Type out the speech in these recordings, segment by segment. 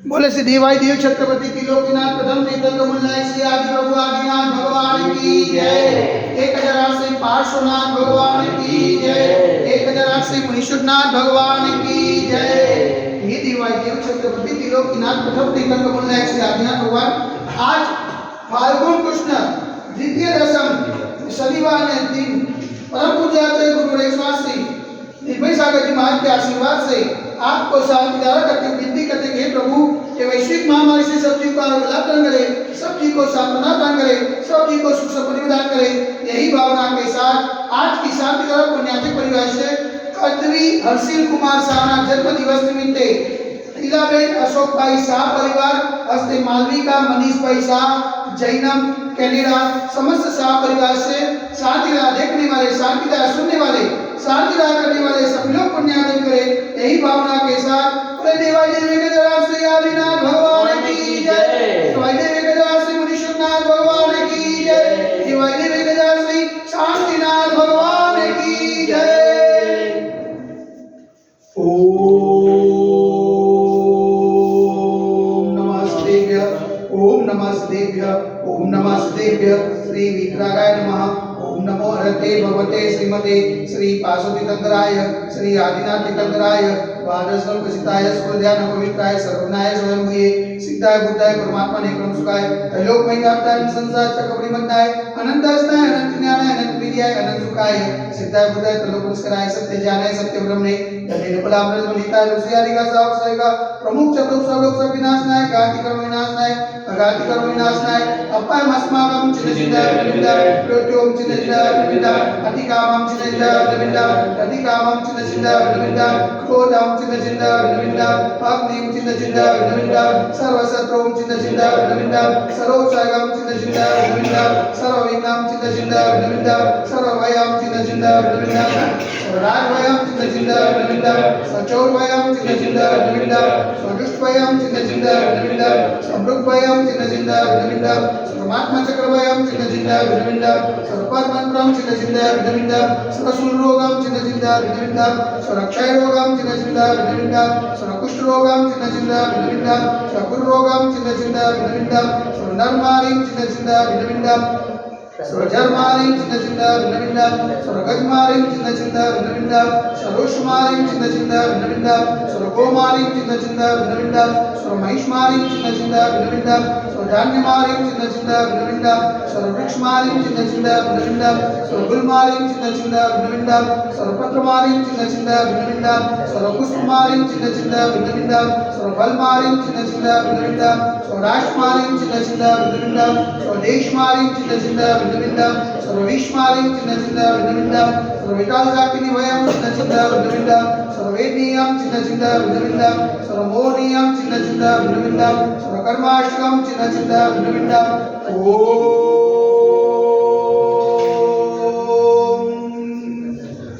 बोले श्री देवाई देव छत्रपति त्रिलोकीनाथ प्रथम तीर्थंकर मुल्ला श्री आदि प्रभु आदिनाथ भगवान की जय। 1008 श्री पार्श्वनाथ भगवान की जय। 1008 श्री मुनीश्वरनाथ भगवान की जय। ये देवाई देव छत्रपति त्रिलोकीनाथ प्रथम तीर्थंकर मुल्ला श्री आदिनाथ भगवान आज फाल्गुन कृष्ण द्वितीय दशम शनिवार ने दिन परम पूज्य गुरु रेश्वर श्री निर्भय सागर जी महाराज के आशीर्वाद से आपको शांतिदायक करके विनती करते हैं प्रभु ये वैश्विक महामारी से सब चीज को लाभ दान करे, सब चीज को सांत्वना दान करे, सब चीज को सुख समृद्धि प्रदान करे। यही भावना के साथ आज की शांतिदायक पुण्यातिक परिवार से कर्तवी हर्षिल कुमार शाह जन्म दिवस निमित्ते लीलाबेन अशोक भाई शाह परिवार हस्ते मालविका मनीष भाई शाह जैनम कैनेडा समस्त शाह परिवार से शांतिदायक देखने वाले, शांतिदायक सुनने वाले, शांतिदायक करने वाले सभी लोग पुण्यातिक करे। यही भावना के साथ देवाई देवी के द्वारा श्री आदिनाथ भगवान की जय। देवाई देवी के द्वारा श्री मुनीश्वरनाथ भगवान की जय। देवाई देवी के द्वारा श्री शांतिनाथ भगवान की जय। ओम नमः देव्य श्री वितरागाय नमः। ओम नमो हरते भगवते श्रीमते श्री पार्श्वती तंत्राय श्री आदिनाथ तीर्थंकराय द्वादशकल्प प्रसिद्धाय स्फूर्ध्यान पवित्राय सर्वज्ञाय स्वयंभुये सिद्धाय बुद्धाय परमात्मा ने क्रम सुखाय त्रैलोक महिमाप्ताय संसार चक्र मन्नाय अनंतास्ताय अनंत ज्ञानाय अनंत विद्याय अनंत सुखाय सिद्धाय बुद्धाय त्रैलोक पुष्कराय सत्य ज्ञानाय सत्य ब्रह्मणे तदेन फलामृत मलिताय ऋषियारिका सावसयका प्रमुख चतुर्सलोक सब विनाशनाय गाति कर्म विनाशनाय अगाति कर्म विनाशनाय अपाय मस्माकं चिन्नचिन्नाय विनाशाय प्रत्योम चिन्नचिन्नाय विनाशाय अतिकामं चिन्नचिन्नाय विनाशाय अतिकामं चिन्नचिन्नाय विनाशाय क्रोधं चिन्नचिन्नाय विनाशाय अग्निं चिन्नचिन्नाय विनाशाय सर्वशत्रुं चिन्नचिन्नाय विनाशाय सर्वोत्साहं चिन्नचिन्नाय विनाशाय सर्वविघ्नं चिन्नचिन्नाय विनाशाय सर्वभयं चिन्नचिन्नाय विनाशाय सर्वराजभयं चिन्नचिन्नाय विनाशाय सचोरभयं चिन्नचिन्नाय विनाशाय स्वदुष्टभयं चिन्नचिन्नाय विनाशाय समृद्धभयं चिन्नचिन्नाय विनाशाय परमात्मा चक्रभयं चिन्नचिन्नाय विनाशाय सर्वपरमंत्रं चिन्नचिन्नाय विनाशाय सर्वशूलरोगं चिन्नचिन्नाय विनाशाय सर्वक्षयरोगं चिन्नचिन्नाय विनाशाय सर्वकुष्ठरोगं चिन्नचिन्नाय विनाशाय सर्वगुरुरोगं चिन्नचिन्नाय विनाशाय सर्वनरमारीं चिन्नचिन्नाय विनाशाय सर्वजर्मारीं चिन्नचिन्नाय विनाशाय सर्वगजमारीं चिन्नचिन्नाय विनाशाय सर्वोष्मारीं चिन्नचिन्नाय विनाशाय सर्वगोमारीं चिन्नचिन्नाय विनाशाय सर्वमहिष्मारीं चिन्नचिन्नाय विनाशाय सर्वधान्यमारीं चिन्नचिन्नाय विनाशाय सर्ववृक्षमारीं चिन्नचिन्नाय विनाशाय सर्वगुलमारीं चिन्नचिन्नाय विनाशाय सर्वपत्रमारीं चिन्नचिन्नाय विनाशाय सर्वपुष्पमारीं चिन्नचिन्नाय विनाशाय सर्वफलमारीं चिन्नचिन्नाय विनाशाय सर्वराष्ट्रमारीं चिन्नचिन्नाय विनाशाय स्वदेशमारीं चिन्नचिन्नाय विनाशाय सर्वविश्वमारीं चिन्नचिन्नाय विनाशाय सर्वविकालजाकिनी वयं चिन्नचिन्नाय विनाशाय सर्ववेदनीयं चिन्नचिन्नाय विनाशाय सर्वमोहनीयं चिन्नचिन्नाय विनाशाय सर्वकर्माष्टकं चिन्नचिन्नाय विनाशाय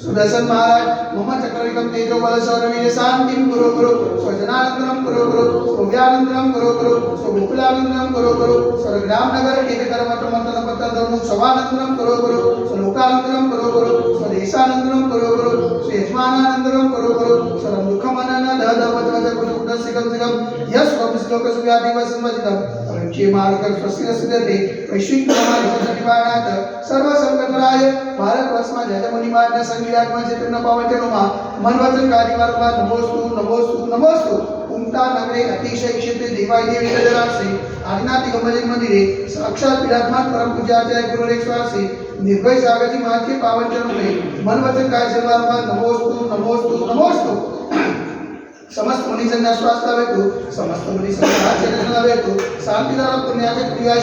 सुदर्शन महाराज मम चक्रविकं तेजो बल सौरवीर्य शांतिं कुरु कुरु स्वजनानंदनं कुरु कुरु स्वव्यानंदनं कुरु कुरु स्वगोकुलानंदनं कुरु कुरु सर्वग्राम नगर केतकर मठ मंतन पतन धर्म सवानंदनं कुरु कुरु स्वलोकानंदनं कुरु कुरु स्वदेशानंदनं कुरु कुरु स्वयजमानानंदनं कुरु कुरु सर्व दुःखमनन दद वज कुरु कुटसिकं सिकं यस स्वम श्लोक सुव्याधि वसमजितं अरुच्ये मार्ग स्वस्तिरस्यते वैश्विक महामारी निवारणार्थ सर्व संकटराय भारत वर्षमा जय मुनिमान्य संगीतात्मा चैतन्य पावनचनुमा मन वचन कार्य वारंवार नमोस्तु नमोस्तु नमोस्तु उमटा नगरे अतिशय क्षेत्रे देवाई देवी गजराज से आदिनाथ दिगंबर मंदिरे साक्षात विराजमान परम पूज्याचार्य गुरु रेश्वर से निर्भय सागर जी महाराज के पावन चरणों में मन वचन कार्य से वारंवार नमोस्तु नमोस्तु नमोस्तु समस्त मुनिजन स्वास्थ्य भेटो समस्त मुनिजन राज्य भेटो शांतिदायक पुण्यातिक परिवार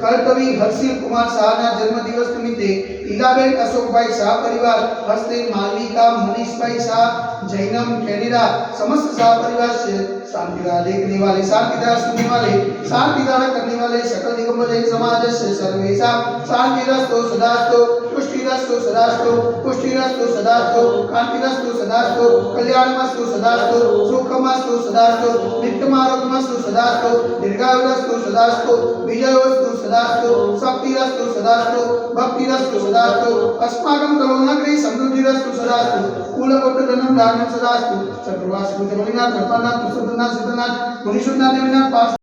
कर्तवी हर्षिल कुमार शाह जन्म दिवस निमित्ते लीलाबेन अशोक भाई शाह परिवार हस्ते मालविका मनीष भाई शाह जैनम कैनेडा समस्त शाह परिवार से शांतिदायक देखने वाले, शांतिदायक सुनने वाले, शांतिदायक करने वाले सकल दिगंबर जैन समाज से सर्वेशा शांतिरस्तु सदास्तु पुष्टिरस्तु सदास्तु पुष्टिरस्तु सदास्तु कांतिरस्तु सदास्तु कल्याणमस्तु सदास्तु सुखमस्तु सदास्तु नित्यमारोग्यमस्तु सदास्तु दीर्घायुरस्तु सदास्तु विजयोस्तु सदास्तु शक्तिरस्तु सदास्तु भक्तिरस्तु सदास्तु अस्माकं करुणाग्रे समृद्धिरस्तु सदास्तु कुलकोटधनं दानं सदास्तु चतुर्वास्तु जगन्नाथ भगवान पुरुषोत्तमनाथ सिद्धनाथ मुनीश्वरनाथ देवनाथ